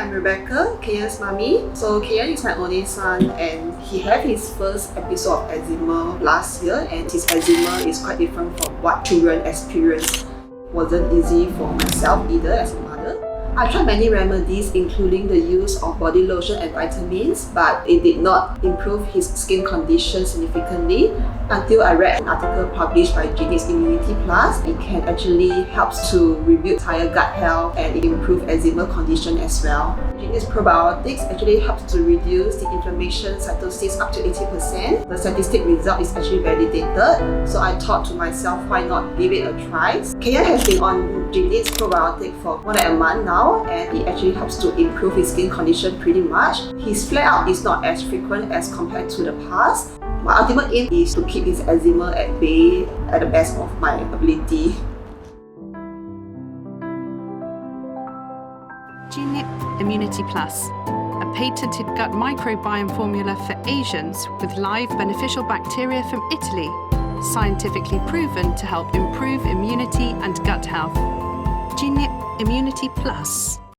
I'm Rebecca, Kyan's mommy. So Kyan is my only son and he had his first episode of eczema last year, and his eczema is quite different from what children experience. Wasn't easy for myself either as a mother. I tried many remedies including the use of body lotion and vitamins, but it did not improve his skin condition significantly until I read an article published by G-NiiB Immunity Plus. It can actually help to rebuild entire gut health and improve eczema condition as well. G-NiiB's probiotics actually helps to reduce the inflammation cytosis up to 80%. The statistic result is actually validated, so I thought to myself, why not give it a try? Kyan has been on G-NiiB's probiotic for more than a month now, and it actually helps to improve his skin condition pretty much. His flare-up is not as frequent as compared to the past. My ultimate aim is to keep his eczema at bay at the best of my ability. G-NiiB Immunity Plus, a patented gut microbiome formula for Asians with live beneficial bacteria from Italy, scientifically proven to help improve immunity and gut health. G-NiiB Immunity Plus.